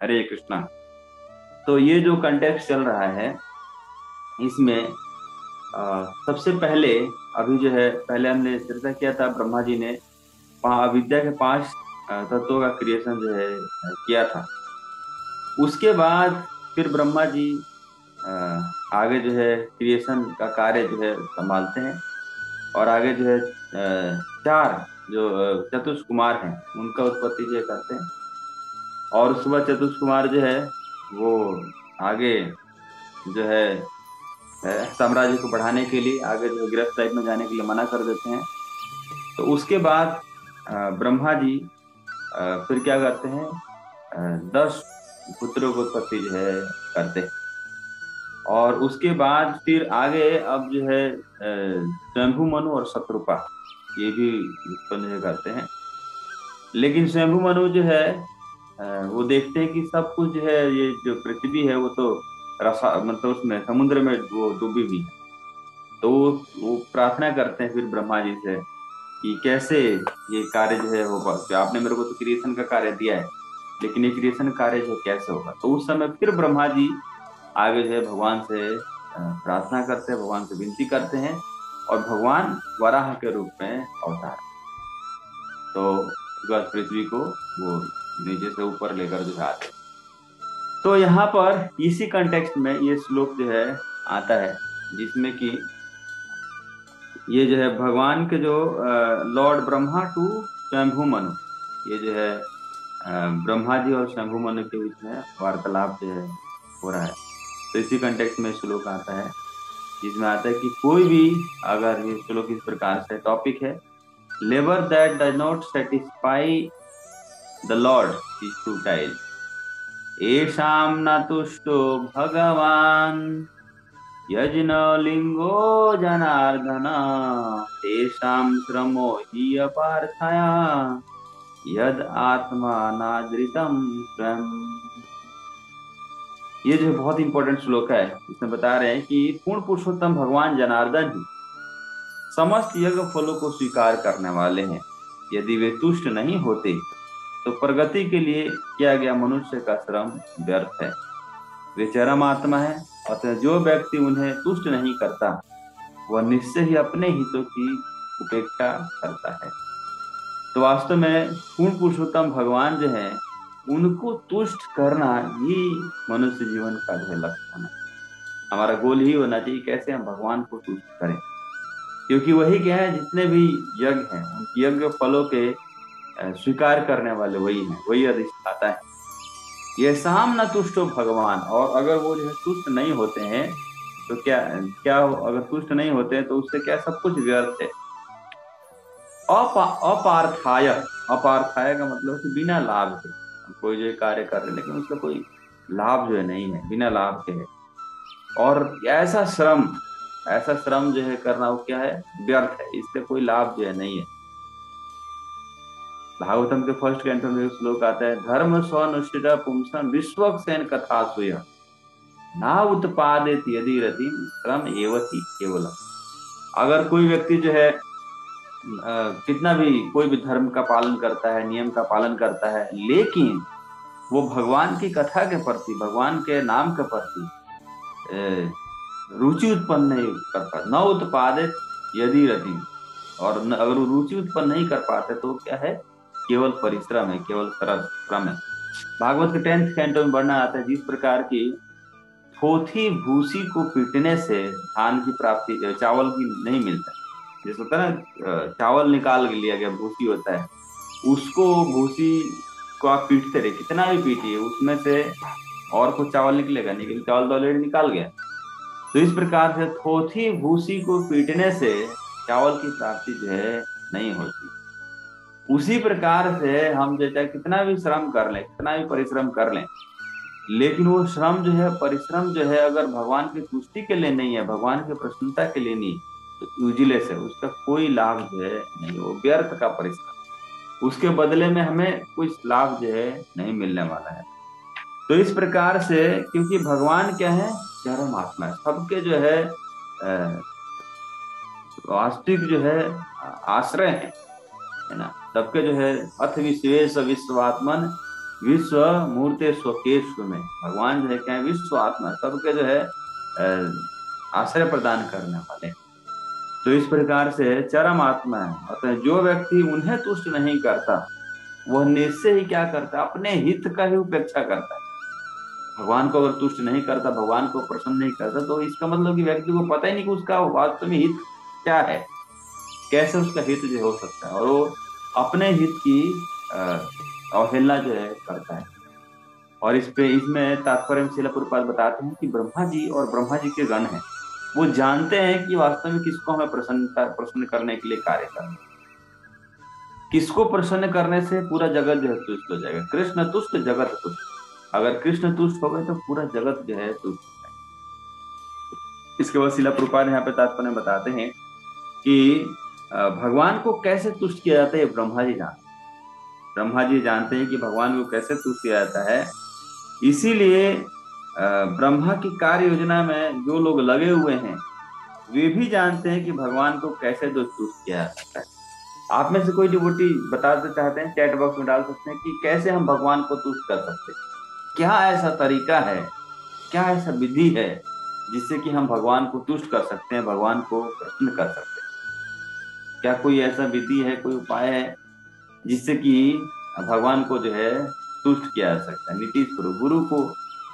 हरे कृष्णा। तो ये जो कंटेक्स्ट चल रहा है इसमें सबसे पहले अभी जो है, पहले हमने चर्चा किया था, ब्रह्मा जी ने विद्या के 5 तत्वों का क्रिएशन जो है किया था। उसके बाद फिर ब्रह्मा जी अ, आगे जो है क्रिएशन का कार्य जो है संभालते हैं, और आगे जो है 4 जो चतुष कुमार हैं उनका उत्पत्ति जो है करते हैं। और उसके बाद चतुष कुमार जो है वो आगे जो है साम्राज्य को बढ़ाने के लिए, आगे जो है गृहस्थ लाइफ में जाने के लिए मना कर देते हैं। तो उसके बाद ब्रह्मा जी फिर क्या करते हैं, 10 पुत्रों को उत्पत्ति जो है करते हैं। और उसके बाद फिर आगे अब जो है स्वयंभू मनु और शत्रुपा ये भी उत्पन्न जो करते हैं। लेकिन स्वयंभू मनु जो है वो देखते हैं कि सब कुछ जो है, ये जो पृथ्वी है वो तो रसा मतलब उसमें समुद्र में वो डूबी हुई है। तो वो प्रार्थना करते हैं फिर ब्रह्मा जी से कि कैसे ये कार्य जो है होगा, कि आपने मेरे को तो क्रिएशन का कार्य दिया है, लेकिन ये क्रिएशन कार्य जो है कैसे होगा। तो उस समय फिर ब्रह्मा जी आगे जो है भगवान से प्रार्थना करते हैं, भगवान से विनती करते हैं, और भगवान वराह के रूप में अवतार। तो उसके बाद पृथ्वी को वो नीचे से ऊपर लेकर जो है आते हैं। तो यहाँ पर इसी कंटेक्स्ट में ये श्लोक जो है आता है, जिसमें कि ये जो है भगवान के जो लॉर्ड ब्रह्मा टू स्वयंभू मनु, ये जो है ब्रह्मा जी और शंभु मनु के बीच में वार्तालाप जो है हो रहा है। तो इसी कंटेक्स्ट में श्लोक आता है, जिसमें आता है कि कोई भी, अगर ये श्लोक इस प्रकार से टॉपिक है, labour that does not satisfy the Lord is futile, येषां न तुष्टो भगवान यज्ञ लिंगो जनार्दन, तेषां श्रमो हि अपार्थाय यद आत्मा नादृतम स्वयं। ये जो बहुत इंपॉर्टेंट श्लोक है, इसमें बता रहे हैं कि पूर्ण पुरुषोत्तम भगवान जनार्दन ही समस्त यज्ञ फलों को स्वीकार करने वाले हैं। यदि वे तुष्ट नहीं होते तो प्रगति के लिए किया गया मनुष्य का श्रम व्यर्थ है। वे चरम आत्मा है, अतः जो व्यक्ति उन्हें तुष्ट नहीं करता वह निश्चय ही अपने हितों की उपेक्षा करता है। तो वास्तव में पूर्ण पुरुषोत्तम भगवान जो है उनको तुष्ट करना ही मनुष्य जीवन का जो है लक्ष्य होना, हमारा गोल ही होना चाहिए, कैसे हम भगवान को तुष्ट करें। क्योंकि वही क्या है, जितने भी यज्ञ हैं उन यज्ञ फलों के स्वीकार करने वाले वही हैं, वही अधिष्ठाता है। ये साम न तुष्टो भगवान, और अगर वो जो है तुष्ट नहीं होते हैं तो क्या क्या अगर तुष्ट नहीं होते हैं तो उससे क्या सब कुछ व्यर्थ है। अपार्थाय, अपार्थाय का मतलब है कि बिना लाभ के हम कोई जो कार्य कर रहे हैं लेकिन उसका कोई लाभ जो है नहीं है, बिना लाभ के है। और ऐसा श्रम जो है करना वो क्या है, व्यर्थ है, इससे कोई लाभ जो है नहीं है। भागवतम के फर्स्ट कैंटो में श्लोक आता है, धर्म स्वनुष्ठित पुंसम विश्वक्सेन कथा सुय ना उत्पादित यदि रति श्रम एवति केवलम। अगर कोई व्यक्ति जो है कितना भी कोई भी धर्म का पालन करता है, नियम का पालन करता है, लेकिन वो भगवान की कथा के प्रति, भगवान के नाम के प्रति रुचि उत्पन्न नहीं कर पाता, न उत्पादित यदि रति, और अगर वो रुचि उत्पन्न नहीं कर पाते तो क्या है, केवल परिश्रम है, केवल श्रम है। भागवत के 10th कैंटो में वर्णन आता है, जिस प्रकार की थोथी भूसी को पीटने से धान की प्राप्ति, चावल की नहीं मिलता। जैसे होता है ना, चावल निकाल के लिया गया, भूसी होता है, उसको भूसी को आप पीटते रहे, कितना भी पीटिए उसमें से और कुछ चावल निकलेगा नहीं, क्योंकि चावल तो ऑलरेडी निकाल गया। तो इस प्रकार से थोथी भूसी को पीटने से चावल की प्राप्ति जो है नहीं होती। उसी प्रकार से हम जैसा कितना भी श्रम कर लें, कितना भी परिश्रम कर लें, लेकिन वो श्रम जो है, परिश्रम जो है, अगर भगवान की तुष्टि के लिए नहीं है, भगवान की प्रसन्नता के लिए नहीं, तो यूजलेस है, उसका कोई लाभ जो है नहीं, वो व्यर्थ का परिश्रम, उसके बदले में हमें कुछ लाभ जो है नहीं मिलने वाला है। तो इस प्रकार से, क्योंकि भगवान क्या है, चरम आत्मा है, सबके जो है वास्तविक जो है आश्रय है ना, सबके जो है अथ विश्वेश विश्वात्मन विश्व मूर्ते स्वकेश में, भगवान जो है क्या है, विश्व आत्मा सबके जो है आश्रय प्रदान करने वाले। तो इस प्रकार से चरम आत्मा है, अतः जो व्यक्ति उन्हें तुष्ट नहीं करता वह निश्चय ही क्या करता है, अपने हित का ही उपेक्षा करता है। भगवान को अगर तुष्ट नहीं करता, भगवान को प्रसन्न नहीं करता, तो इसका मतलब कि व्यक्ति को पता ही नहीं कि उसका वास्तव में हित क्या है, कैसे उसका हित जो हो सकता है, और वो अपने हित की अवहेलना जो है करता है। और इसमें तात्पर्य में शिला प्रभुपाद बताते हैं कि ब्रह्मा जी और ब्रह्मा जी के गण हैं, वो जानते हैं कि वास्तव में किसको हमें प्रसन्न करने के लिए कार्य करना है। किसको प्रसन्न करने से पूरा जगत जो है तुष्ट हो जाएगा। कृष्ण तुष्ट जगत तुष्ट, अगर कृष्ण तुष्ट हो गए तो पूरा जगत जो है तुष्ट हो जाएगा। इसके बाद शिला प्रभुपाद यहाँ पे तात्पर्य में बताते हैं कि भगवान को कैसे तुष्ट किया जाता है, ब्रह्मा जी जानते हैं। ब्रह्मा जी जानते हैं कि भगवान को कैसे तुष्ट किया जाता है, इसीलिए ब्रह्मा की कार्य योजना में जो लोग लगे हुए हैं वे भी जानते हैं कि भगवान को कैसे तुष्ट किया जा सकता है। आप में से कोई डिवोटी बताते चाहते हैं, चैट बॉक्स में डाल सकते हैं कि कैसे हम भगवान को तुष्ट कर सकते हैं, क्या ऐसा तरीका है, क्या ऐसा विधि है जिससे कि हम भगवान को तुष्ट कर सकते हैं, भगवान को प्रसन्न कर सकते हैं। क्या कोई ऐसा विधि है, कोई उपाय है जिससे कि भगवान को जो है तुष्ट किया जा सकता है। नीतीश गुरु को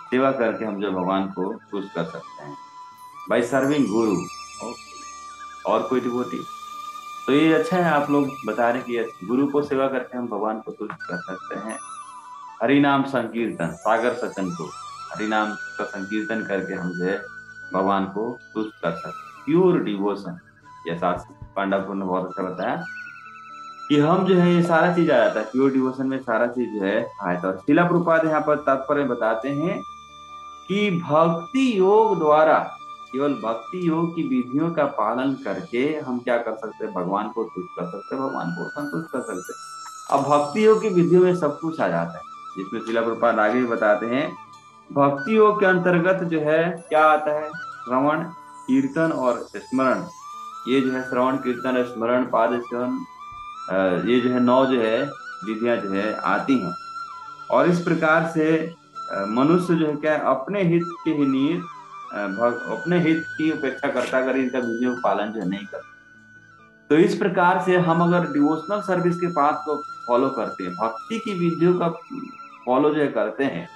सेवा करके हम जो भगवान को तुष्ट कर सकते हैं, बाय सर्विंग गुरु। और कोई डिवोटी? तो ये अच्छा है, आप लोग बता रहे कि गुरु को सेवा करके हम भगवान को तुष्ट कर सकते हैं। हरि नाम संकीर्तन, सागर सचन को हरि नाम का संकीर्तन करके हम जो है भगवान को तुष्ट कर सकते हैं। प्योर डिवोशन, जैसा पांडापुर ने बहुत अच्छा बताया कि हम जो है ये सारा चीज आ जाता है, प्योर डिवोशन में सारा चीज जो है आता है। और शिला प्रभुपाद यहाँ पर तात्पर्य बताते हैं कि भक्ति योग द्वारा, केवल भक्ति योग की विधियों का पालन करके हम क्या कर सकते हैं, भगवान को तुष्ट कर सकते हैं, भगवान को संतुष्ट कर सकते हैं। अब भक्ति योग की विधियों में सब कुछ आ जाता है, जिसमें शिला प्रभुपाद आगे भी बताते हैं। भक्ति योग के अंतर्गत जो है क्या आता है, श्रवण कीर्तन और स्मरण। ये जो है श्रवण कीर्तन स्मरण पाद सेवन, ये जो है 9 जो है विधियां जो है आती हैं। और इस प्रकार से मनुष्य जो है क्या अपने हित के ही नियत अपने हित की उपेक्षा करता अगर इनका विधियों का पालन जो है नहीं करता। तो इस प्रकार से हम अगर डिवोशनल सर्विस के पाथ को फॉलो करते हैं, भक्ति की विधियों का फॉलो जो है करते हैं,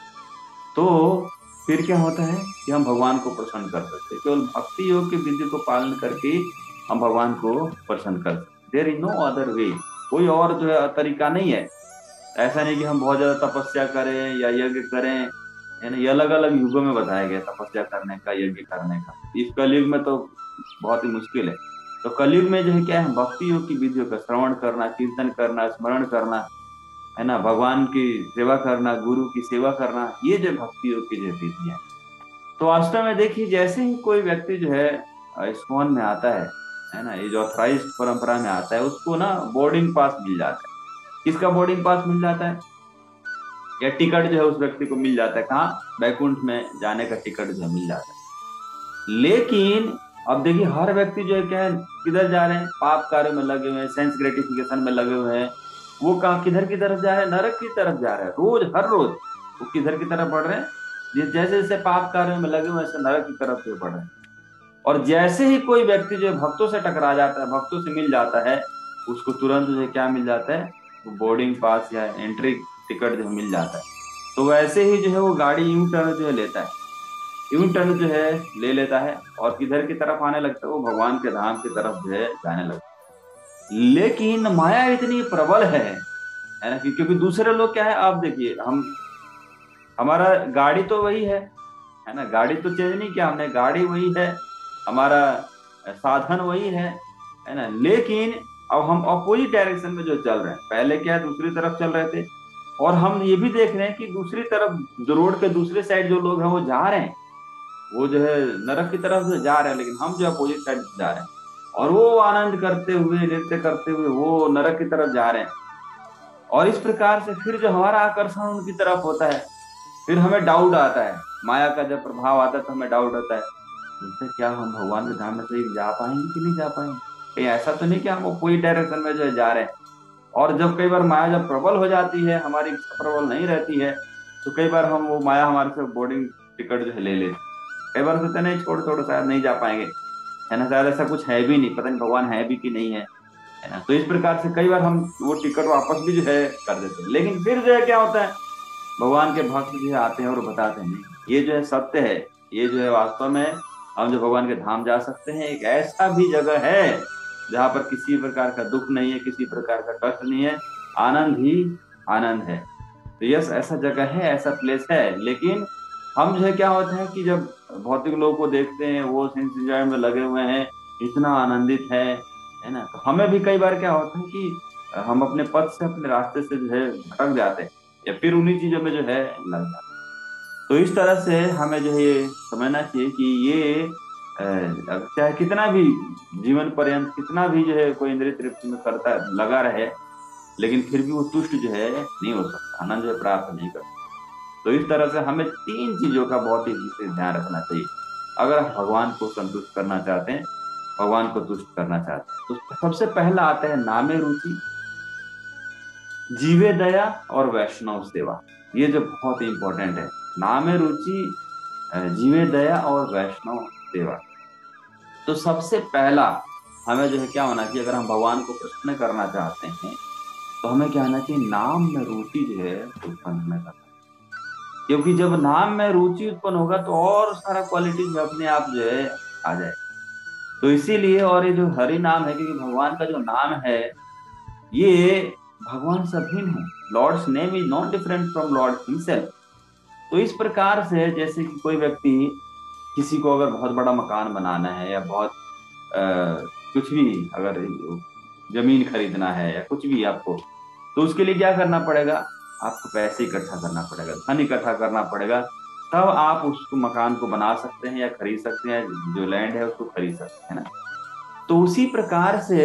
तो फिर क्या होता है कि हम भगवान को प्रसन्न कर सकते हैं। केवल भक्ति योग की विधि को पालन करके हम भगवान को प्रसन्न कर सकते हैं। There is no other way, कोई और जो है तरीका नहीं है। ऐसा नहीं कि हम बहुत ज्यादा तपस्या करें या यज्ञ करें, है ना। ये अलग अलग युगों में बताया गया तपस्या करने का, यज्ञ करने का। इस कलयुग में तो बहुत ही मुश्किल है। तो कलयुग में जो है क्या है, भक्ति योग की विधियों का श्रवण करना, कीर्तन करना, स्मरण करना, है ना, भगवान की सेवा करना, गुरु की सेवा करना, ये जो भक्ति योग की जो विधि है। तो वास्तव में देखिए, जैसे ही कोई व्यक्ति जो है इस्कॉन में आता है ना, ये जो ऑथराइज्ड परंपरा में आता है, उसको ना बोर्डिंग पास मिल जाता है। किसका बोर्डिंग पास मिल जाता है, या टिकट जो है उस व्यक्ति को मिल जाता है, कहाँ, बैकुंठ में जाने का टिकट जो है मिल जाता है। लेकिन अब देखिए, हर व्यक्ति जो है क्या है, किधर जा रहे हैं, पाप कार्य में लगे हुए हैं, सेंस ग्रेटिफिकेशन में लगे हुए हैं। वो कहाँ किधर की तरफ जा रहे हैं, नरक की तरफ जा रहे हैं। रोज हर रोज वो किधर की तरफ बढ़ रहे हैं, जैसे जैसे पाप कार्य में लगे हुए वैसे नरक की तरफ से बढ़ रहे हैं। और जैसे ही कोई व्यक्ति जो है भक्तों से टकरा जाता है, भक्तों से मिल जाता है, उसको तुरंत जो है क्या मिल जाता है, वो बोर्डिंग पास या एंट्री टिकट जो मिल जाता है। तो वैसे ही जो है वो गाड़ी यू टर्न जो है लेता है, यू टर्न जो है ले लेता है, और किधर की तरफ आने लगता है, वो भगवान के धाम की तरफ जो है जाने लगता है। लेकिन माया इतनी प्रबल है ना, क्योंकि दूसरे लोग क्या है, आप देखिए, हमारा गाड़ी तो वही है ना, गाड़ी तो चेंज नहीं किया हमने, गाड़ी वही है, हमारा साधन वही है ना। लेकिन अब हम अपोजिट डायरेक्शन में जो चल रहे हैं, पहले क्या है दूसरी तरफ चल रहे थे, और हम ये भी देख रहे हैं कि दूसरी तरफ जो रोड के दूसरे साइड जो लोग हैं वो जा रहे हैं, वो जो है नरक की तरफ से जा रहे हैं, लेकिन हम जो अपोजिट साइड से जा रहे हैं, और वो आनंद करते हुए, नृत्य करते हुए वो नरक की तरफ जा रहे हैं। और इस प्रकार से फिर जो हमारा आकर्षण उनकी तरफ होता है, फिर हमें डाउट आता है, माया का जब प्रभाव आता है तो हमें डाउट आता है, तो क्या हम भगवान के धाम में सही जा पाएंगे कि नहीं जा पाएंगे, कहीं ऐसा तो नहीं कि हम कोई डायरेक्शन में जो है जा रहे हैं। और जब कई बार माया जब प्रबल हो जाती है, हमारी इच्छा प्रबल नहीं रहती है, तो कई बार हम वो माया हमारे से बोर्डिंग टिकट जो है ले लेते। कई बार सोचते नहीं, छोड़ छोड़ शायद नहीं जा पाएंगे, है ना, शायद ऐसा कुछ है भी नहीं, पता नहीं भगवान है भी कि नहीं है ना। तो इस प्रकार से कई बार हम वो टिकट वापस भी जो है कर देते हैं। लेकिन फिर जो है क्या होता है, भगवान के भक्त जो है आते हैं और बताते हैं नहीं, ये जो है सत्य है, ये जो है वास्तव में हम जो भगवान के धाम जा सकते हैं, एक ऐसा भी जगह है जहाँ पर किसी प्रकार का दुख नहीं है, किसी प्रकार का कष्ट नहीं है, आनंद ही आनंद है। तो यस, ऐसा जगह है, ऐसा प्लेस है। लेकिन हम जो है क्या होता है कि जब भौतिक लोगों को देखते हैं, वो सेंस एंजॉय में लगे हुए हैं, इतना आनंदित है ना, तो हमें भी कई बार क्या होता है कि हम अपने पथ से, अपने रास्ते से जो है भटक जाते हैं, या फिर उन्हीं चीजों में जो है लग जाते हैं। तो इस तरह से हमें जो है ये समझना चाहिए कि ये चाहे कितना भी जीवन पर्यंत कितना भी जो है कोई इंद्रिय तृप्ति में करता लगा रहे, लेकिन फिर भी वो तुष्ट जो है नहीं हो सकता, आनंद जो है प्राप्त नहीं कर सकता। तो इस तरह से हमें तीन चीजों का बहुत ही विशेष ध्यान रखना चाहिए अगर हम भगवान को संतुष्ट करना चाहते हैं, भगवान को तुष्ट करना चाहते हैं। तो सबसे पहला आता है नामे रुचि, जीवे दया और वैष्णव सेवा। ये जो बहुत ही इंपॉर्टेंट है, नामे रुचि, जीवे दया और वैष्णव सेवा। तो सबसे पहला हमें जो है क्या होना चाहिए, अगर हम भगवान को प्रसन्न करना चाहते हैं, तो हमें क्या होना चाहिए, नाम में रुचि जो है उत्पन्न हमें करना। क्योंकि जब नाम में रुचि उत्पन्न होगा तो और सारा क्वालिटीज में अपने आप जो है आ जाए। तो इसीलिए, और ये जो हरि नाम है, क्योंकि भगवान का जो नाम है ये भगवान से भिन्न है। Lord's name is not different from lord himself. तो इस प्रकार से जैसे कि कोई व्यक्ति, किसी को अगर बहुत बड़ा मकान बनाना है, या बहुत कुछ भी, अगर जमीन खरीदना है या कुछ भी आपको, तो उसके लिए क्या करना पड़ेगा, आपको पैसे इकट्ठा करना पड़ेगा, धन इकट्ठा करना पड़ेगा, तब आप उसको मकान को बना सकते हैं या खरीद सकते हैं, जो लैंड है उसको खरीद सकते हैं ना। तो उसी प्रकार से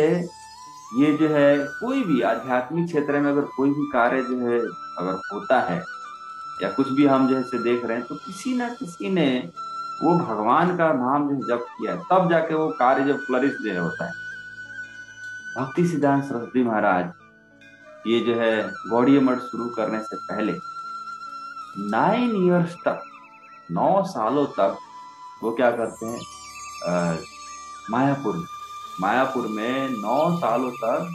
ये जो है कोई भी आध्यात्मिक क्षेत्र में अगर कोई भी कार्य जो है अगर होता है, या कुछ भी हम जैसे देख रहे हैं, तो किसी ना किसी ने वो भगवान का नाम जो है जप किया है, तब जाके वो कार्य जो फ्लरिश जो है होता है। भक्ति सिद्धांत सरस्वती महाराज ये जो है गौड़ीय मठ शुरू करने से पहले 9 इयर्स तक, 9 सालों तक वो क्या करते हैं, मायापुर मायापुर में 9 सालों तक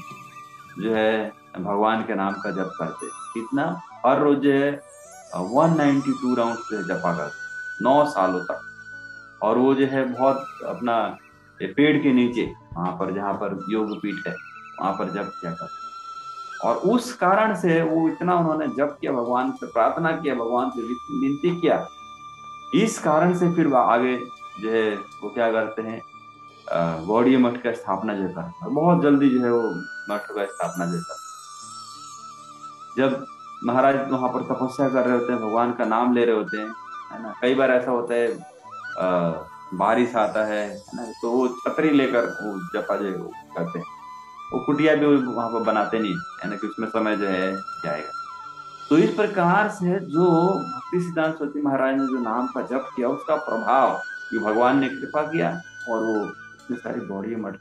जो है भगवान के नाम का जप करते। कितना, हर रोज जो है 192 राउंड जो है जपा करते 9 सालों तक। और वो जो है बहुत अपना पेड़ के नीचे, वहां पर जहाँ पर योग पीठ है, वहां पर जप किया करते। और उस कारण से वो इतना उन्होंने जप किया, भगवान से प्रार्थना किया, भगवान से विनती किया, इस कारण से फिर आगे जो है वो क्या करते हैं, गौड़ीय मठ का स्थापना जो करता है, बहुत जल्दी जो है वो मठ का स्थापना जो करता। जब महाराज वहां पर तपस्या कर रहे होते हैं, भगवान का नाम ले रहे होते हैं, है ना, कई बार ऐसा होता है बारिश आता है ना, तो वो छतरी लेकर वो जपा जो करते हैं। वो कुटिया भी वहां पर बनाते नहीं है ना, कि उसमें समय जो है जाएगा। तो इस प्रकार से जो भक्ति सिद्धांत सरस्वती महाराज ने जो नाम का जप किया, उसका प्रभाव, कि भगवान ने कृपा किया और वो इतनी सारी गौड़ीय मठ।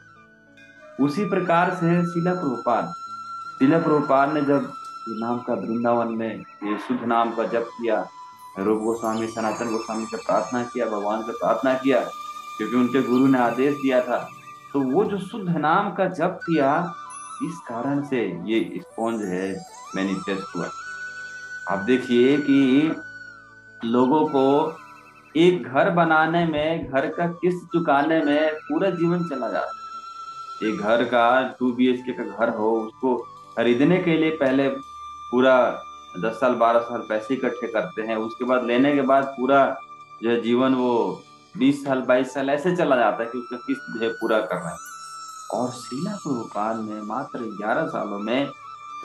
उसी प्रकार से शिला प्रभुपाद ने जब ये नाम का वृंदावन में ये शुद्ध नाम का जप किया, रूप गोस्वामी, सनातन गोस्वामी से प्रार्थना किया, भगवान से प्रार्थना किया, क्योंकि उनके गुरु ने आदेश दिया था। तो वो जो शुद्ध नाम का जप किया, इस कारण से ये स्पॉन्ज है मैनिफेस्ट हुआ। आप देखिए कि लोगों को एक घर बनाने में, घर का किस्त चुकाने में पूरा जीवन चला जाता है। एक घर का 2 BHK का घर हो, उसको खरीदने के लिए पहले पूरा 10 साल 12 साल पैसे इकट्ठे करते हैं, उसके बाद लेने के बाद पूरा जो है जीवन वो 20 साल 22 साल ऐसे चला जाता है कि उसका किस्त जो है पूरा करना है। और शिला प्रभुपाद ने मात्र 11 सालों में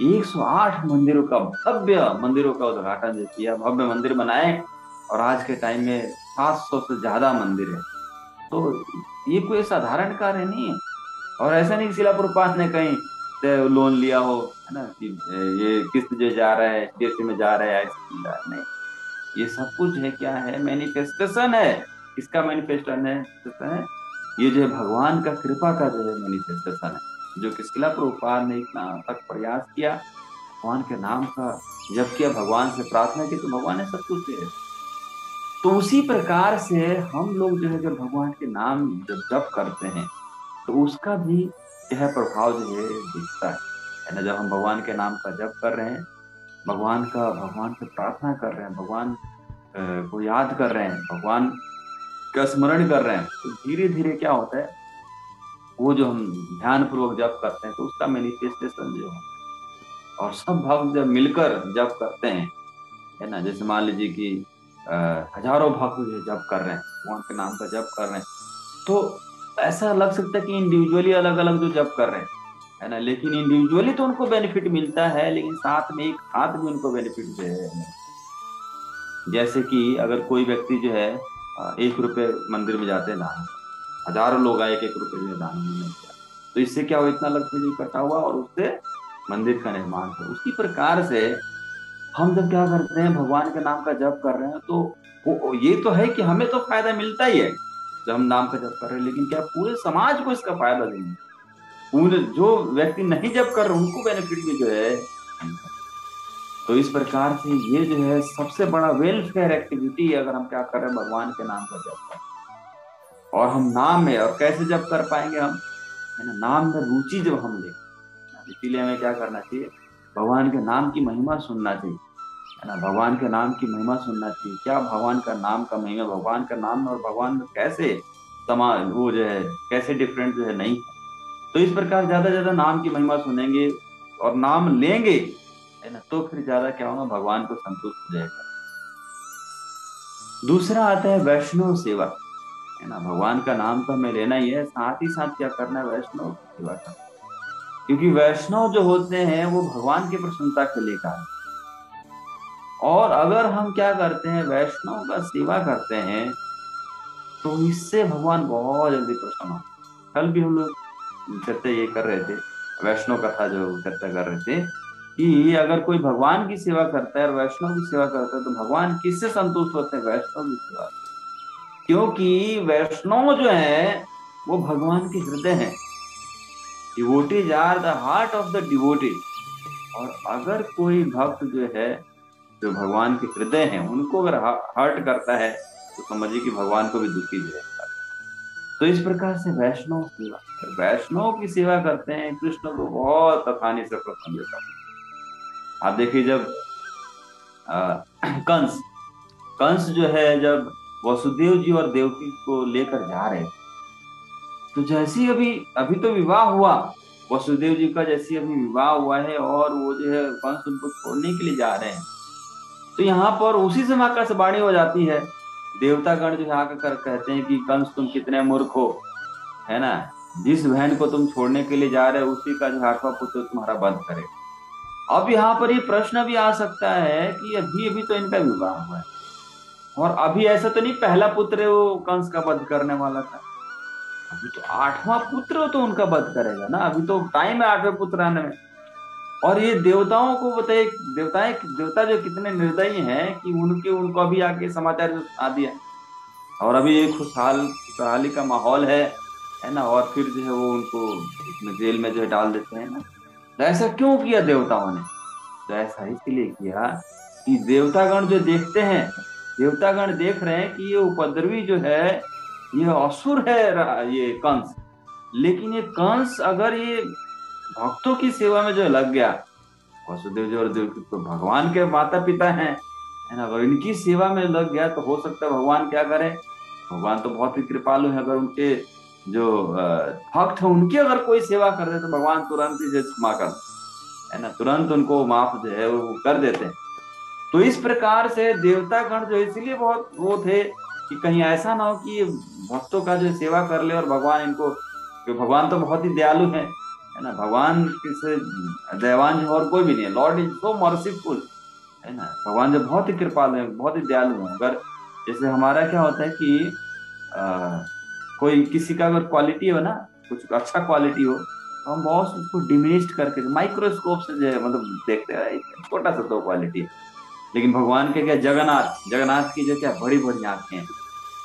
108 मंदिरों का, भव्य मंदिरों का उद्घाटन जो किया, भव्य मंदिर बनाए, और आज के टाइम में 700 से ज्यादा मंदिर है। तो ये कोई साधारण कार्य नहीं है। और ऐसा नहीं कि शिला प्रभुपाद ने कहीं से लोन लिया हो, है ना, कि ये किस्त जो जा रहा है HDFC में जा रहा है, ऐसे मिल रहा है, नहीं। ये सब कुछ है क्या है, मैनिफेस्टेशन है। किसका मैनिफेस्टेशन है? ये जो है भगवान का कृपा का जो है मैनिफेस्टेशन है। जो कि शिला प्रभुपाद ने इतना तक प्रयास किया, भगवान के नाम का जप किया, भगवान से प्रार्थना की, तो भगवान ने सब कुछ दे दिया। तो उसी प्रकार से हम लोग जो है जब भगवान के नाम जब जप करते हैं तो उसका भी यह प्रभाव जो है दिखता है ना। जब हम भगवान के नाम का जप कर रहे हैं, भगवान से प्रार्थना कर रहे हैं, भगवान को याद कर रहे हैं, भगवान का स्मरण कर रहे हैं, तो धीरे धीरे क्या होता है, वो जो हम ध्यान पूर्वक जप करते हैं तो उसका मैनिफेस्टेशन जो है, और सब भक्त जब मिलकर जप करते हैं, है ना, जैसे मान लीजिए कि हजारों भक्त जो जप कर रहे हैं, भगवान के नाम का जप कर रहे हैं, तो ऐसा लग सकता है कि इंडिविजुअली अलग अलग जो जप कर रहे हैं, है ना, लेकिन इंडिविजुअली तो उनको बेनिफिट मिलता है, लेकिन साथ में एक साथ भी उनको बेनिफिट जो है। जैसे कि अगर कोई व्यक्ति जो है 1 रुपए मंदिर में जाते हैं दान, हजारों लोग आए 1-1 रुपए में दान नहीं किया, तो इससे क्या हुआ, इतना लक्ष्मी जी इकट्ठा हुआ और उससे मंदिर का निर्माण हुआ। उसी प्रकार से हम जब क्या करते हैं, भगवान के नाम का जप कर रहे हैं, तो ये तो है कि हमें तो फायदा मिलता ही है जब हम नाम का जप कर रहे हैं, लेकिन क्या पूरे समाज को इसका फायदा देंगे, पूरे जो व्यक्ति नहीं जप कर रहे उनको बेनिफिट भी जो है। तो इस प्रकार से ये जो है सबसे बड़ा वेलफेयर एक्टिविटी है, अगर हम क्या कर रहे हैं, भगवान के नाम का जप कर, और हम नाम में, और कैसे जप कर पाएंगे हम, है ना, नाम में रुचि जब हम ले, इसीलिए हमें क्या करना चाहिए, भगवान के नाम की महिमा सुनना चाहिए, है ना, भगवान के नाम की महिमा सुनना चाहिए। क्या भगवान का नाम का महिमा, भगवान का नाम और भगवान में कैसे समान, वो जो है कैसे डिफरेंट जो है नहीं। तो इस प्रकार ज्यादा ज्यादा नाम की महिमा सुनेंगे और नाम लेंगे, है ना, तो फिर ज्यादा क्या होगा, भगवान को संतुष्ट हो जाएगा। दूसरा आता है वैष्णव सेवा, है ना, भगवान का नाम तो हमें लेना ही है, साथ ही साथ क्या करना है, वैष्णव की सेवा करना, क्योंकि वैष्णव जो होते हैं वो भगवान की प्रसन्नता के लिए कार्य, और अगर हम क्या करते हैं, वैष्णव का सेवा करते हैं, तो इससे भगवान बहुत जल्दी प्रसन्न होते हैं। कल भी हम लोग चर्चा ये कर रहे थे, वैष्णव कथा जो चर्चा कर रहे थे, कि अगर कोई भगवान की सेवा करता है और वैष्णव की सेवा करता है, तो भगवान किससे संतुष्ट होते हैं, वैष्णव की सेवा, क्योंकि वैष्णव जो है वो भगवान के हृदय है। Devotees are the heart of the devotee, और अगर कोई भक्त जो है, जो भगवान के हृदय हैं, उनको अगर हर्ट करता है, तो समझिए कि भगवान को भी दुखी जो है। तो इस प्रकार से वैष्णव सेवा, वैष्णव की सेवा करते हैं, कृष्ण को बहुत आसानी से प्रसन्न करते हैं। आप देखिए जब कंस कंस जो है, जब वसुदेव जी और देवकी को लेकर जा रहे, तो जैसी अभी अभी तो विवाह हुआ, वसुदेव जी का जैसी अभी विवाह हुआ है, और वो जो है कंस उनको छोड़ने के लिए जा रहे हैं, तो यहाँ पर उसी समय आकाशवाणी हो जाती है, देवतागण जो यहाँ कर कहते हैं कि कंस तुम कितने मूर्ख हो, है ना, जिस बहन को तुम छोड़ने के लिए जा रहे हो उसी का जो 8वां पुत्र तुम्हारा वध करे। अब यहाँ पर ये प्रश्न भी आ सकता है कि अभी अभी तो इनका विवाह हुआ है, और अभी ऐसा तो नहीं पहला पुत्र वो कंस का वध करने वाला था, अभी तो 8वां पुत्र तो उनका वध करेगा ना, अभी तो टाइम है 8वें पुत्र आने में। और ये देवताओं को बताइए, देवता जो कितने निर्दयी हैं कि उनको अभी आके समाचार आ दिया, और अभी ये खुशहाली का माहौल है ना, और फिर जो है वो उनको इसमें जेल में जो है डाल देते हैं ना। तो ऐसा क्यों किया देवताओं ने, तो ऐसा इसलिए किया कि देवतागण जो देखते हैं, देवतागण देख रहे हैं कि ये उपद्रवी जो है, ये असुर है, ये कंस, लेकिन ये कंस अगर ये भक्तों की सेवा में जो लग गया, वसुदेव जी और देवकी तो भगवान के माता पिता हैं, है ना, अगर इनकी सेवा में लग गया तो हो सकता है भगवान क्या करे, भगवान तो बहुत ही कृपालु है, अगर उनके जो भक्त है उनकी अगर कोई सेवा कर दे तो भगवान तुरंत ही क्षमा कर, है ना, तुरंत उनको माफ जो है वो कर देते हैं। तो इस प्रकार से देवता गण जो इसलिए बहुत वो थे कि कहीं ऐसा ना हो कि भक्तों का जो सेवा कर ले और भगवान इनको, क्योंकि भगवान तो बहुत ही दयालु है ना, भगवान किसे दयावान जो और कोई भी नहीं है, लॉर्ड इज सो मर्सीफुल, है ना, भगवान जो बहुत ही कृपालु है, बहुत ही दयालु है। अगर जैसे हमारा क्या होता है कि आ, कोई किसी का अगर क्वालिटी हो ना, कुछ अच्छा क्वालिटी हो, तो हम बहुत उसको डिमिनिश्ड करके माइक्रोस्कोप से जो है मतलब देखते हैं, छोटा सा तो क्वालिटी है, लेकिन भगवान के क्या, जगन्नाथ जगन्नाथ की जो क्या बड़ी बड़ी आंखें हैं,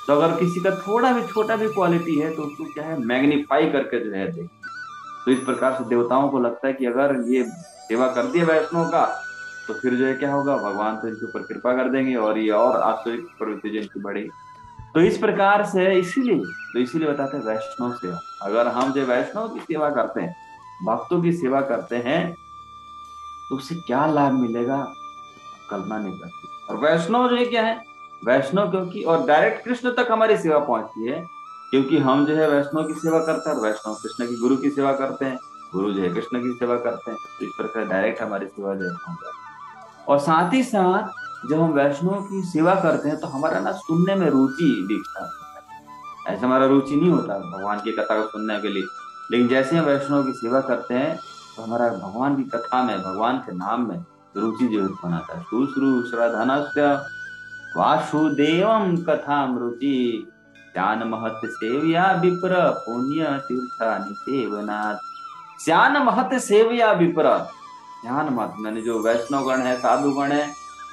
तो अगर किसी का थोड़ा भी छोटा भी क्वालिटी है तो उसको क्या है मैग्नीफाई करके जो है देख। तो इस प्रकार से देवताओं को लगता है कि अगर ये सेवा कर दिए वैष्णव का तो फिर जो है क्या होगा, भगवान तो इनके ऊपर कृपा कर देंगे और ये और आश्चर्य प्रवृत्ति जो इनकी बढ़ेगी। तो इस प्रकार से इसीलिए बताते हैं वैष्णव सेवा। अगर हम जो वैष्णव की सेवा करते हैं, भक्तों की सेवा करते हैं, तो उससे क्या लाभ मिलेगा कल्पना नहीं करती। और वैष्णव जो है क्या है, वैष्णव क्योंकि और डायरेक्ट कृष्ण तक हमारी सेवा पहुंचती है, क्योंकि हम जो है वैष्णव की सेवा करते हैं और वैष्णव कृष्ण की गुरु की सेवा करते हैं, गुरु जो है कृष्ण की सेवा करते हैं। तो इस प्रकार डायरेक्ट हमारी सेवा जो है पहुंच जाती है। और साथ ही साथ जब हम वैष्णव की सेवा करते हैं तो हमारा ना सुनने में रुचि दिखता है। ऐसा हमारा रुचि नहीं होता भगवान की कथा को सुनने के लिए, लेकिन जैसे हम वैष्णव की सेवा करते हैं तो हमारा भगवान की कथा में, भगवान के नाम में रुचि जो उत्पन्न आता है। शुश्रू श्रद्धनस्य वासुदेवम कथाम रुचि ज्ञान महत सेव्या विप्र पुण्य तीर्थानि सेवनात्। ज्ञान महत सेव्या विप्र, ध्यान मत मैंने जो वैष्णव गण है, साधु गण है,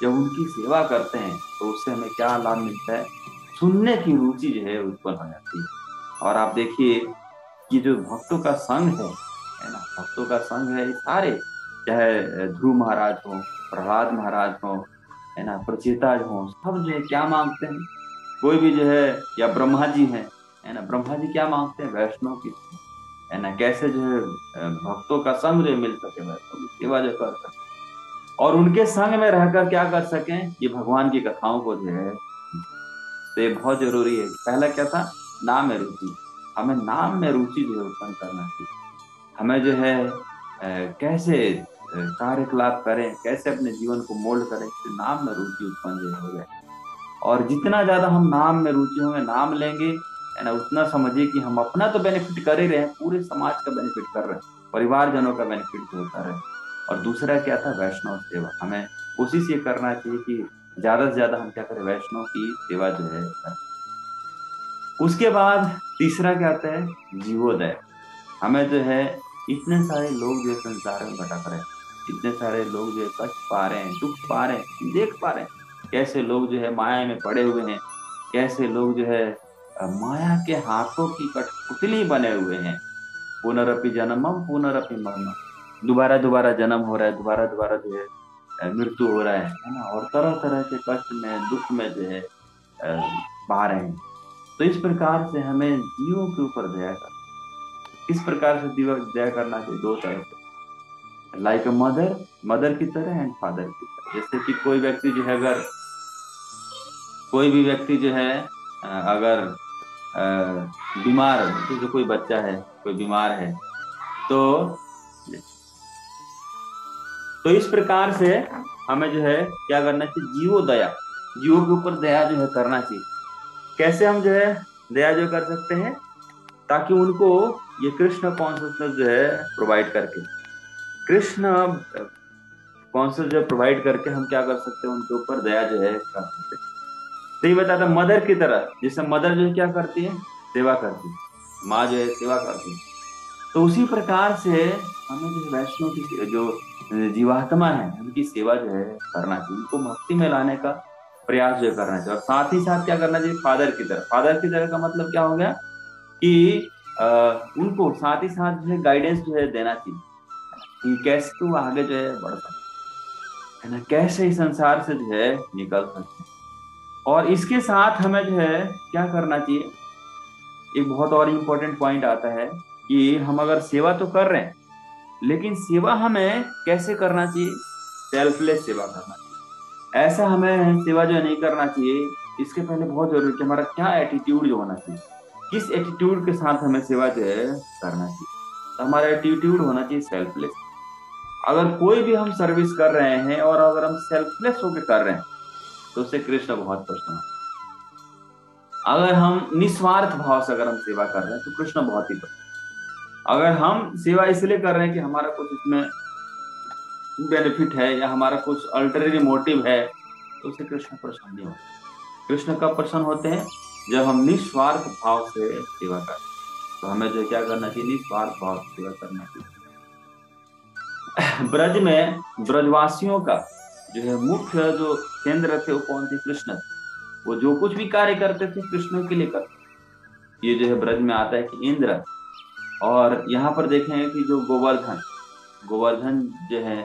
जब उनकी सेवा करते हैं तो उससे हमें क्या लाभ मिलता है, सुनने की रुचि जो है उत्पन्न हो जाती है। और आप देखिए कि जो भक्तों का संघ है ना, भक्तों का संघ है, ये सारे चाहे ध्रुव महाराज हो, प्रहलाद महाराज हो, है ना, प्रचेता हो, सब जो है क्या मांगते हैं, कोई भी जो है, या ब्रह्मा जी है ना, ब्रह्मा जी क्या मांगते हैं, वैष्णव की, है ना, कैसे जो है भक्तों का संग जो मिल सके, वैष्णव की सेवा जो कर सके और उनके संग में रहकर क्या कर सकें, ये भगवान की कथाओं को जो है, तो ये बहुत जरूरी है। पहला क्या था, नाम में रुचि, हमें नाम में रुचि जो है उत्पन्न करना चाहिए। हमें जो है कैसे कार्यकलाप करें, कैसे अपने जीवन को मोल्ड करें, तो नाम में रुचि उत्पन्न जो हो जाए। और जितना ज्यादा हम नाम में रुचि होंगे, नाम लेंगे, है ना, उतना समझिए कि हम अपना तो बेनिफिट कर ही रहे हैं, पूरे समाज का बेनिफिट कर रहे हैं, परिवारजनों का बेनिफिट होता रहे। और दूसरा क्या था, वैष्णव सेवा। हमें कोशिश ये करना चाहिए कि ज्यादा से ज्यादा हम क्या करें, वैष्णव की सेवा जो है करें। उसके बाद तीसरा क्या आता है, जीवोदय। हमें जो है, इतने सारे लोग जो है संसार में भटक रहे हैं, इतने सारे लोग जो है कष्ट पा रहे हैं, दुख पा रहे हैं, देख पा रहे हैं कैसे लोग जो है माया में पड़े हुए हैं, कैसे लोग जो है माया के हाथों की कठपुतली बने हुए हैं। पुनरपि जन्मम पुनरपि मरणम, दोबारा दोबारा जन्म हो रहा है, दोबारा दोबारा जो है मृत्यु हो रहा है ना, और तरह तरह के कष्ट में, दुख में जो है पा रहे हैं। तो इस प्रकार से हमें जीवों के ऊपर दया कर, किस प्रकार से दया करना चाहिए, दो तरह से, लाइक अ मदर, मदर की तरह एंड फादर की तरह। जैसे कि कोई व्यक्ति जो है, अगर कोई भी व्यक्ति जो है अगर बीमार, जैसे कोई बच्चा है, कोई बीमार है, तो इस प्रकार से हमें जो है क्या करना चाहिए, जीवो दया, जीवों के ऊपर दया जो है करना चाहिए। कैसे हम जो है दया जो कर सकते हैं, ताकि उनको ये कृष्ण कॉन्शियसनेस जो है प्रोवाइड करके, कृष्ण कॉन्शियस जो प्रोवाइड करके हम क्या कर सकते हैं, उनके ऊपर दया जो है कर सकते हैं। तो ये बताता मदर की तरह, जैसे मदर जो है क्या करती है, सेवा करती है, माँ जो है सेवा करती है, तो उसी प्रकार से हमें जो वैष्णव की जो जीवात्मा है उनकी सेवा जो है करना चाहिए, उनको भक्ति में लाने का प्रयास जो करना चाहिए। और साथ ही साथ क्या करना चाहिए, फादर की तरह। फादर की तरह का मतलब क्या हो गया कि उनको साथ ही साथ जो है गाइडेंस जो है देना चाहिए कि कैसे तू आगे जो है बढ़ सकते है ना, कैसे इस संसार से जो है निकल सकते। और इसके साथ हमें जो है क्या करना चाहिए, एक बहुत और इम्पोर्टेंट पॉइंट आता है कि हम अगर सेवा तो कर रहे हैं, लेकिन सेवा हमें कैसे करना चाहिए, सेल्फलेस सेवा करना चाहिए। ऐसा हमें सेवा जो नहीं करना चाहिए, इसके पहले बहुत जरूरी है कि हमारा क्या एटीट्यूड जो होना चाहिए, किस एटीट्यूड के साथ हमें सेवा जो है करना चाहिए। तो हमारा एटीट्यूड होना चाहिए सेल्फलेस। अगर कोई भी हम सर्विस कर रहे हैं और अगर हम सेल्फलेस होकर कर रहे हैं तो उससे कृष्ण बहुत प्रसन्न। अगर हम निस्वार्थ भाव से अगर हम सेवा कर रहे हैं तो कृष्ण बहुत ही प्रसन्न। अगर हम सेवा इसलिए कर रहे हैं कि हमारा कुछ इसमें बेनिफिट है या हमारा कुछ अल्टरनेटिव मोटिव है, तो उससे कृष्ण प्रसन्न नहीं होते। कृष्ण कब प्रसन्न होते हैं, जब हम निस्वार्थ भाव से सेवा करते हैं। तो हमें जो क्या करना चाहिए, निस्वार्थ भाव से सेवा करना चाहिए। ब्रज में ब्रजवासियों का जो है मुख्य जो केंद्र थे वो कौन थे, कृष्ण। वो जो कुछ भी कार्य करते थे कृष्ण के लिए करते। ये जो है ब्रज में आता है कि इंद्र और यहाँ पर देखें कि जो गोवर्धन गोवर्धन जो है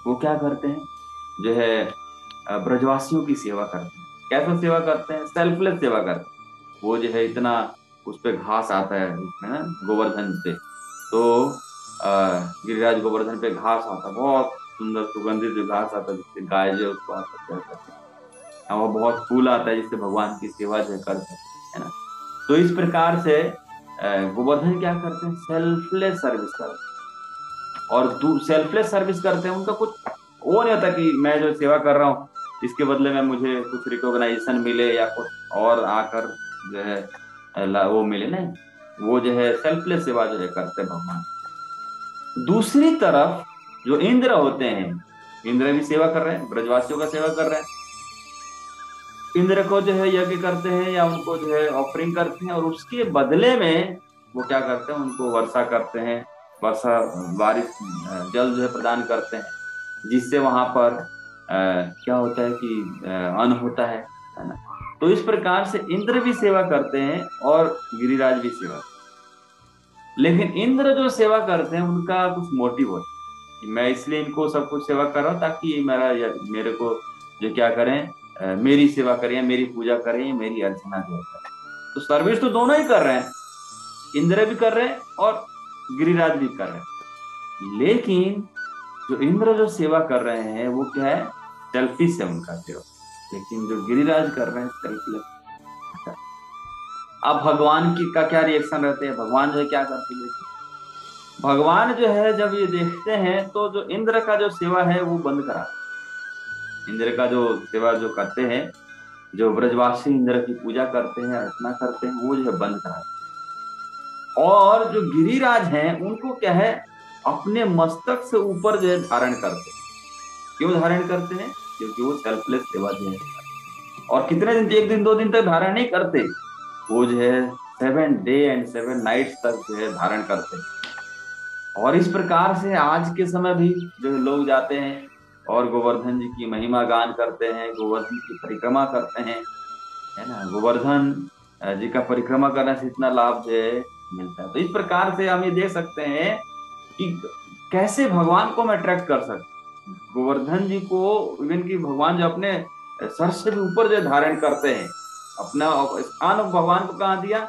वो क्या करते हैं, जो है ब्रजवासियों की सेवा करते हैं। कैसे सेवा करते हैं? सेल्फलेस सेवा करते हैं। वो जो है इतना, उस पे घास आता है उसमें ना, गोवर्धन पे, तो गिरिराज गोवर्धन पे घास आता है, बहुत सुंदर सुगंधित जो घास आता है, जिससे गाय जो है उसको आकर कर सकते हैं। और बहुत फूल आता है जिससे भगवान की सेवा जो है कर सकते हैं, है ना। तो इस प्रकार से गोवर्धन क्या करते हैं? सेल्फलेस सर्विस करते हैं। और सेल्फलेस सर्विस करते हैं, उनका कुछ वो नहीं होता कि मैं जो सेवा कर रहा हूँ इसके बदले में मुझे कुछ रिकॉग्नाइजेशन मिले या कुछ और आकर जो है वो मिले, नहीं। वो जो है सेल्फलेस सेवा जो है करते हैं भगवान। दूसरी तरफ जो इंद्र होते हैं, इंद्र भी सेवा कर रहे हैं, ब्रजवासियों का सेवा कर रहे हैं। इंद्र को जो है यज्ञ करते हैं या उनको जो है ऑफरिंग करते हैं, और उसके बदले में वो क्या करते हैं? उनको वर्षा करते हैं, वर्षा, बारिश, जल जो है प्रदान करते हैं, जिससे वहां पर क्या होता है कि अन्न होता है ना। तो इस प्रकार से इंद्र भी सेवा करते हैं और गिरिराज भी सेवा करते हैं। लेकिन इंद्र जो सेवा करते हैं उनका कुछ मोटिव होता है कि मैं इसलिए इनको सब कुछ सेवा कर रहा हूँ ताकि ये मेरे को जो क्या करें, मेरी सेवा करें, मेरी पूजा करें, मेरी अर्चना जो करें। तो सर्विस तो दोनों ही कर रहे हैं, इंद्र भी कर रहे हैं और गिरिराज भी कर रहे हैं। लेकिन जो इंद्र जो सेवा कर रहे हैं वो क्या है? सेल्फिश है उनका सेवा। लेकिन जो गिरिराज कर रहे हैं सेल्फलेस। अब भगवान की का क्या रिएक्शन रहते हैं? भगवान जो है क्या करते हैं? भगवान जो है जब ये देखते हैं तो जो इंद्र का जो सेवा है वो बंद करा, इंद्र का जो सेवा जो करते हैं, जो ब्रजवासी इंद्र की पूजा करते हैं, अर्चना करते हैं, वो जो है बंद करा। और जो गिरिराज हैं उनको क्या है? अपने मस्तक से ऊपर जो है धारण करते हैं। क्यों धारण करते हैं? क्योंकि वो सेल्फलेस सेवा जो है। और कितने दिन, एक दिन दो दिन तक धारण नहीं करते, वो जो है 7 डे एंड 7 नाइट्स तक जो है धारण करते हैं। और इस प्रकार से आज के समय भी जो है लोग जाते हैं और गोवर्धन जी की महिमा गान करते हैं, गोवर्धन की परिक्रमा करते हैं, है ना। गोवर्धन जी का परिक्रमा करने से इतना लाभ जो है मिलता है। तो इस प्रकार से हम ये देख सकते हैं कि कैसे भगवान को हम अट्रैक्ट कर सकते हैं। गोवर्धन जी को इवन कि भगवान जो अपने सर से भी ऊपर जो धारण करते हैं, अपना स्थान भगवान को कहाँ दिया?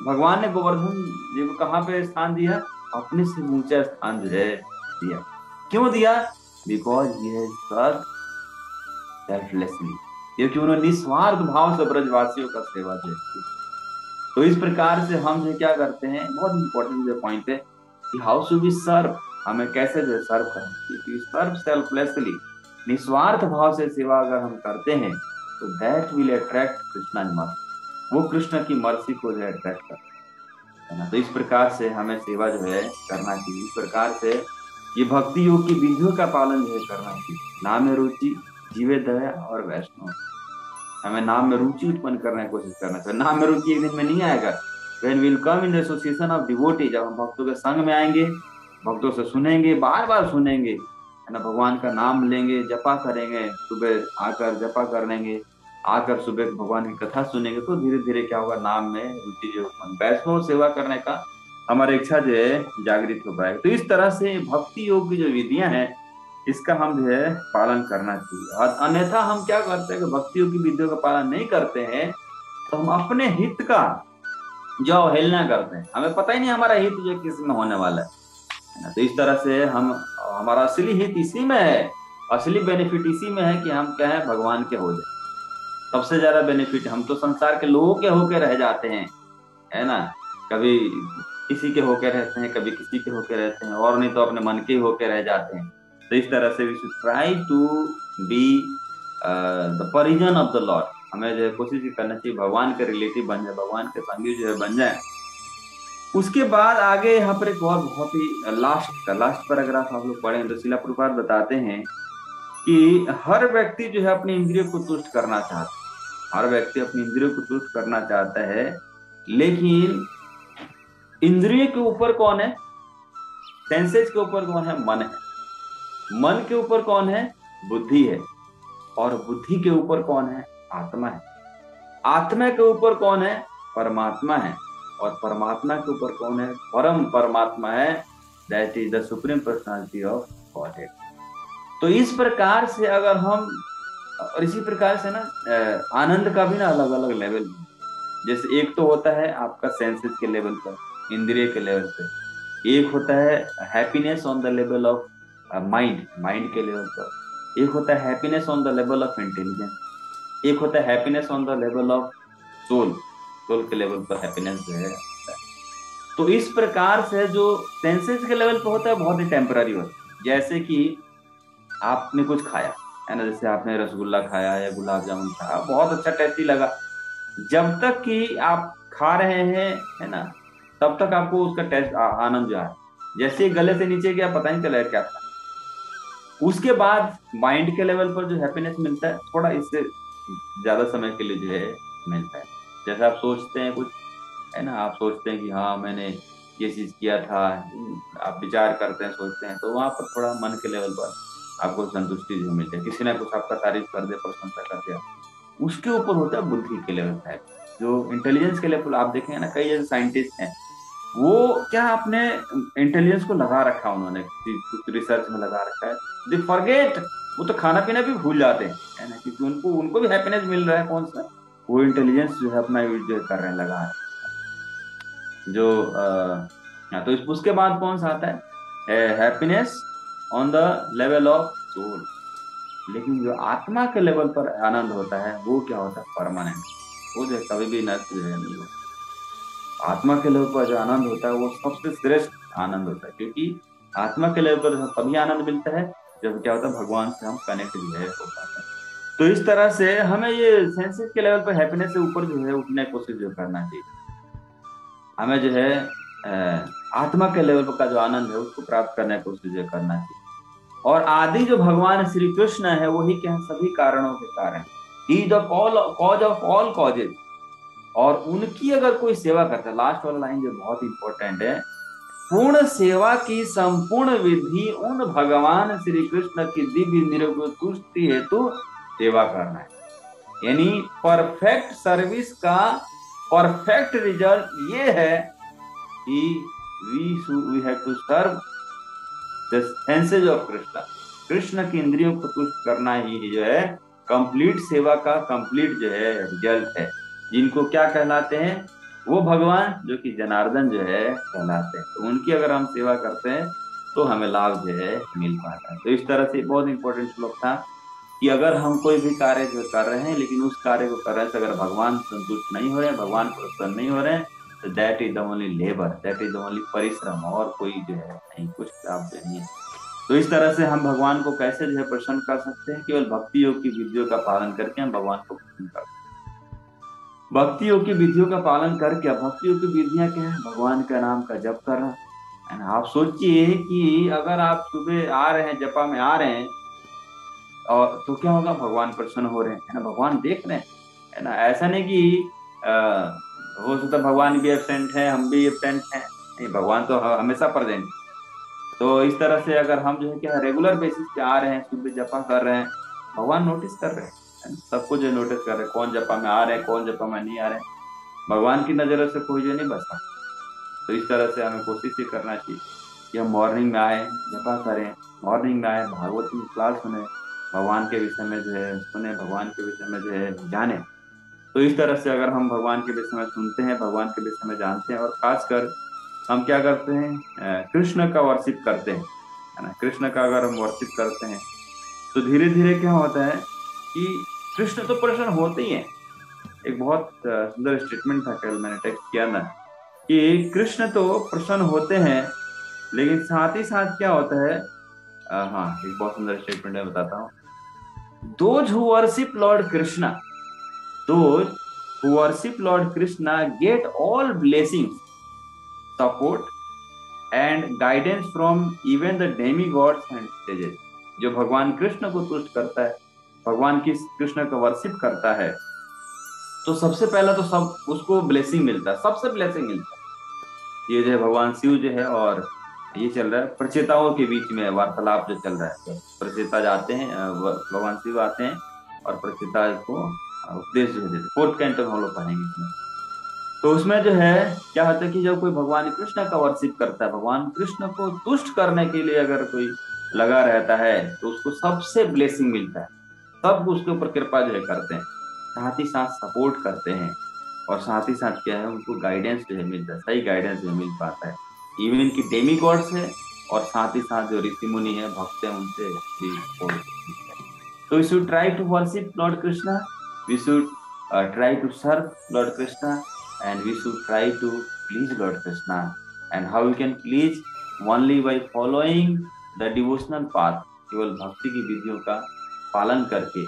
भगवान ने गोवर्धन जी को कहाँ पे स्थान दिया? अपने से ऊंचा स्थान जो है दिया। क्यों दिया? बिकॉज ये सर्व सेल्फलेसली, क्योंकि उन्होंने निस्वार्थ भाव से ब्रजवासियों का सेवा जो की। तो इस प्रकार से हम जो क्या करते हैं, बहुत इंपॉर्टेंट जो पॉइंट है कि हाउ शू वी सर्व, हमें कैसे जो सर्व करना चाहिए। सर्व सेल्फलेसली, निस्वार्थ भाव से सेवा अगर हम करते हैं तो that will attract Krishna mercy, वो कृष्ण की मर्सी को जो अट्रैक्ट करता है ना। तो इस प्रकार से हमें सेवा जो है करना चाहिए। इस प्रकार से ये भक्ति योग की विधियों का पालन जो है करना चाहिए। नाम में रुचि, जीवे दया और वैष्णव, हमें नाम में रुचि उत्पन्न करने की कोशिश करना चाहिए। नाम में रुचि एक दिन में नहीं आएगा। When we'll come in the association of devotee, जब हम भक्तों के संग में आएंगे, भक्तों से सुनेंगे, बार बार सुनेंगे, है ना, भगवान का नाम लेंगे, जपा करेंगे, सुबह आकर जपा कर लेंगे, आकर सुबह भगवान की कथा सुनेंगे, तो धीरे धीरे क्या होगा? नाम में रुचि जो वैष्णव सेवा करने का हमारी इच्छा जो है जागृत हो पाएगी। तो इस तरह से भक्ति योग की जो विधियां हैं इसका हम जो है पालन करना चाहिए। और अन्यथा हम क्या करते हैं कि भक्ति योग की विधियों का पालन नहीं करते हैं तो हम अपने हित का जो अवहेलना करते हैं, हमें पता ही नहीं हमारा हित जो किस में होने वाला है ना। तो इस तरह से हम, हमारा असली हित इसी में है, असली बेनिफिट इसी में है कि हम क्या है? भगवान के हो जाए। सबसे ज्यादा बेनिफिट, हम तो संसार के लोगों के होके रह जाते हैं, है ना। कभी किसी के होके रहते हैं, कभी किसी के होके रहते हैं, और नहीं तो अपने मन के होके रह जाते हैं। तो इस तरह से we should try to be the परिजन ऑफ द लॉर्ड। हमें जो है कोशिश करना चाहिए भगवान के रिलेटिव बन जाए, भगवान के संगी जो है बन जाए। उसके बाद आगे यहाँ पर एक और बहुत ही लास्ट पैराग्राफ आप लोग पढ़ें तो शिला प्रभुपाद बताते हैं कि हर व्यक्ति जो है अपनी इंद्रियों को तुष्ट करना चाहता है, हर व्यक्ति अपनी इंद्रियों को तुष्ट करना चाहता है। लेकिन इंद्रिय के ऊपर कौन है? सेंसेस के ऊपर कौन है? मन है। मन के ऊपर कौन है? बुद्धि है। और बुद्धि के ऊपर कौन है? आत्मा है। आत्मा के ऊपर कौन है? परमात्मा है। और परमात्मा के ऊपर कौन है? परम परमात्मा है, that is the supreme personality of godhead. तो इस प्रकार से अगर हम, और इसी प्रकार से ना आनंद का भी ना अलग अलग लेवल, जैसे एक तो होता है आपका सेंसेस के लेवल पर, इंद्रिय के लेवल पे, एक होता है happiness on the level of mind, mind के लेवल पर, एक होता है happiness on the level of intelligence, एक होता है happiness on the level of soul, soul के लेवल पर हैप्पीनेस जो है। तो इस प्रकार से जो सेंसेस के लेवल पर होता है बहुत ही टेम्पररी होता है। जैसे कि आपने कुछ खाया है ना, जैसे आपने रसगुल्ला खाया या गुलाब जामुन खाया, बहुत अच्छा टेस्टी लगा, जब तक कि आप खा रहे हैं है ना, तब तक आपको उसका टेस्ट आनंद जो है, जैसे ही गले से नीचे गया पता नहीं चला क्या था। उसके बाद माइंड के लेवल पर जो हैप्पीनेस मिलता है थोड़ा इससे ज्यादा समय के लिए जो है मिलता है। जैसे आप सोचते हैं कुछ, है ना, आप सोचते हैं कि हाँ मैंने ये चीज किया था, आप विचार करते हैं, सोचते हैं, तो वहां पर थोड़ा मन के लेवल पर आपको संतुष्टि जो मिलती है। किसी ने कुछ आपका तारीफ कर दिया, प्रशंसा कर दिया, उसके ऊपर होता है बुद्धि के लेवल पे। जो इंटेलिजेंस के लेवल आप देखेंगे ना, कई ऐसे साइंटिस्ट हैं, वो क्या अपने इंटेलिजेंस को लगा रखा है उन्होंने, कुछ रिसर्च में लगा रखा है, दे फॉरगेट, वो तो खाना पीना भी भूल जाते हैं, है ना, क्योंकि उनको उनको भी हैप्पीनेस मिल रहा है, कौन सा, वो इंटेलिजेंस जो है अपना यूज जो कर रहे हैं, लगा रहे हैं। जो तो उसके बाद कौन सा आता है? Happiness on the level of soul. लेकिन जो आत्मा के लेवल पर आनंद होता है वो क्या होता है? परमानेंट, वो जो कभी भी नष्ट जो है नहीं होता। आत्मा के लेवल पर जो आनंद होता है वो सबसे श्रेष्ठ आनंद होता है, क्योंकि आत्मा के लेवल पर तभी आनंद मिलता है जब क्या होता है, भगवान से हम कनेक्ट जो है हो पाते हैं। तो इस तरह से हमें ये सेंसेस के लेवल पर हैप्पीनेस से ऊपर जो है उठने की कोशिश जो करना चाहिए। हमें जो है आत्मा के लेवल पर का जो आनंद है उसको प्राप्त करने की कोशिश जो करना चाहिए। और आदि जो भगवान श्री कृष्ण है वही क्या है? सभी कारणों के कारण, he the cause of all causes. और उनकी अगर कोई सेवा करता है, लास्ट वाला लाइन जो बहुत इंपॉर्टेंट है, पूर्ण सेवा की संपूर्ण विधि उन भगवान श्री कृष्ण की दिव्य निरवधि तुष्टि हेतु सेवा करना है। यानी परफेक्ट सर्विस का परफेक्ट रिजल्ट ये है कि we have to serve the senses of Krishna. Krishna की इंद्रियों को तुष्ट करना ही जो है कंप्लीट सेवा का कंप्लीट जो है रिजल्ट है। जिनको क्या कहलाते हैं? वो भगवान जो कि जनार्दन जो है कहलाते हैं। तो उनकी अगर हम सेवा करते हैं तो हमें लाभ जो है मिल पाता है। तो इस तरह से बहुत इंपॉर्टेंट श्लोक था कि अगर हम कोई भी कार्य जो कर रहे हैं, लेकिन उस कार्य को करने से अगर भगवान संतुष्ट नहीं हो रहे हैं, भगवान प्रसन्न नहीं हो रहे हैं, तो that is the only labour, that is the only परिश्रम, और कोई जो है नहीं, कुछ लाभ नहीं है। तो इस तरह से हम भगवान को कैसे जो है प्रसन्न कर सकते हैं? केवल भक्ति योग की विधियों का पालन करके हम भगवान को प्रसन्न कर सकते हैं। भक्ति योग की विधियों का पालन करके, भक्ति योग की विधियां क्या है? भगवान का नाम का जप करना, है ना। आप सोचिए कि अगर आप सुबह आ रहे हैं, जपा में आ रहे हैं, और तो क्या होगा? भगवान प्रसन्न हो रहे हैं, है ना, भगवान देख रहे हैं, है ना। ऐसा नहीं कि हो सकता भगवान भी एबसेंट है, हम भी एबसेंट हैं, नहीं, भगवान तो हमेशा प्रेजेंट। तो इस तरह से अगर हम जो है क्या रेगुलर बेसिस पे आ रहे हैं, सुबह जपा कर रहे हैं, भगवान नोटिस कर रहे हैं, है ना? सबको जो नोटिस कर रहे हैं, कौन जपा में आ रहे हैं, कौन जपा में नहीं आ रहे हैं। भगवान की नजरों से कोई जो नहीं बच सकता। तो इस तरह से हमें कोशिश ये करना चाहिए कि हम मॉर्निंग में आए, जपा करें, मॉर्निंग में आए, भागवत की क्लास सुने, भगवान के विषय में जो है सुने, भगवान के विषय में जो है जाने। तो इस तरह से अगर हम भगवान के विषय में सुनते हैं, भगवान के विषय में जानते हैं, और खासकर हम क्या करते हैं, कृष्ण का वर्शिप करते हैं, है ना। कृष्ण का अगर हम वर्शिप करते हैं तो धीरे धीरे क्या होता है कि कृष्ण तो प्रसन्न होते ही हैं। एक बहुत सुंदर स्टेटमेंट था, कल मैंने टेक्स्ट किया ना, कि कृष्ण तो प्रसन्न होते हैं, लेकिन साथ ही साथ क्या होता है, हाँ, एक बहुत सुंदर स्टेटमेंट मैं बताता हूँ। Those who worship Lord Krishna, those who worship Lord Krishna get all blessings, support and guidance from even the Demi gods and stages. जो भगवान कृष्ण को तुष्ट करता है, भगवान की कृष्ण का वर्शिप करता है, तो सबसे पहला तो सब उसको ब्लेसिंग मिलता है, सबसे ब्लेसिंग मिलता है। ये जो है भगवान शिव जो है, और ये चल रहा है प्रचेताओं के बीच में वार्तालाप जो चल रहा है, तो प्रचेता जाते हैं, भगवान शिव आते हैं और प्रचेता को उपदेश जो देते। फोर्थ कैंटो हम लोग पढ़ेंगे इसमें। तो उसमें जो है क्या होता है कि जब कोई भगवान कृष्ण का वर्शिप करता है, भगवान कृष्ण को तुष्ट करने के लिए अगर कोई लगा रहता है, तो उसको सबसे ब्लेसिंग मिलता है, सब उसके ऊपर कृपा जो है करते हैं, साथ ही साथ सपोर्ट करते हैं, और साथ ही साथ क्या है उनको गाइडेंस जो है मिलता है, सही गाइडेंस जो है मिल पाता है, इवन की डेमी गॉड्स है, और साथ ही साथ जो ऋषि मुनि है, भक्त है, उनसे भी support मिलता है। So we should try to worship Lord Krishna. We should try to serve Lord Krishna, and we should try to please Lord Krishna. And how we can please? Only by following the devotional path, केवल भक्ति की विधियों का पालन करके,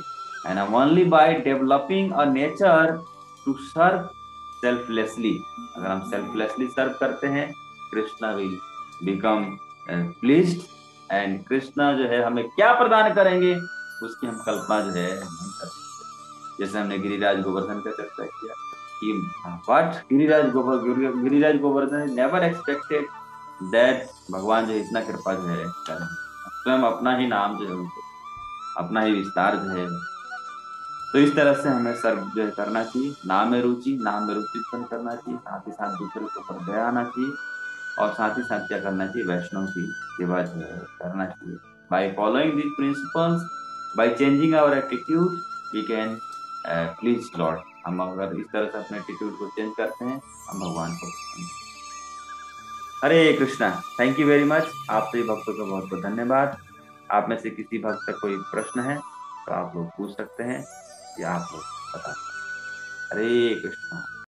and only by developing a nature to serve selflessly. अगर हम selflessly सर्व करते हैं, Krishna will become pleased, and Krishna जो है हमें क्या प्रदान करेंगे उसकी हम कल्पना जो है नहीं कर सकते। जैसे हमने गिरिराज गोवर्धन का चर्चा किया कि what Giriraj Govardhan never expected that भगवान जो है इतना कृपा जो है करें, स्वयं अपना ही नाम जो है उनको, अपना ही विस्तार जो है। तो इस तरह से हमें सर्व जो है करना चाहिए, नाम में रुचि उत्पन्न करना चाहिए, साथ ही साथ दूसरे के ऊपर दया आना चाहिए, और साथ ही साथ क्या करना चाहिए, वैष्णव की सेवा जो है करना चाहिए। By following these principles, by changing our attitude, we can please lord. हम अगर इस तरह से अपने एटीट्यूड को चेंज करते हैं, हम भगवान को पसंद। Hare Krishna. Thank you very much. आप सभी भक्तों का बहुत बहुत धन्यवाद। आप में से किसी भक्त का कोई प्रश्न है तो आप लोग पूछ सकते हैं, या आप लोग बता सकते हैं। हरे कृष्णा।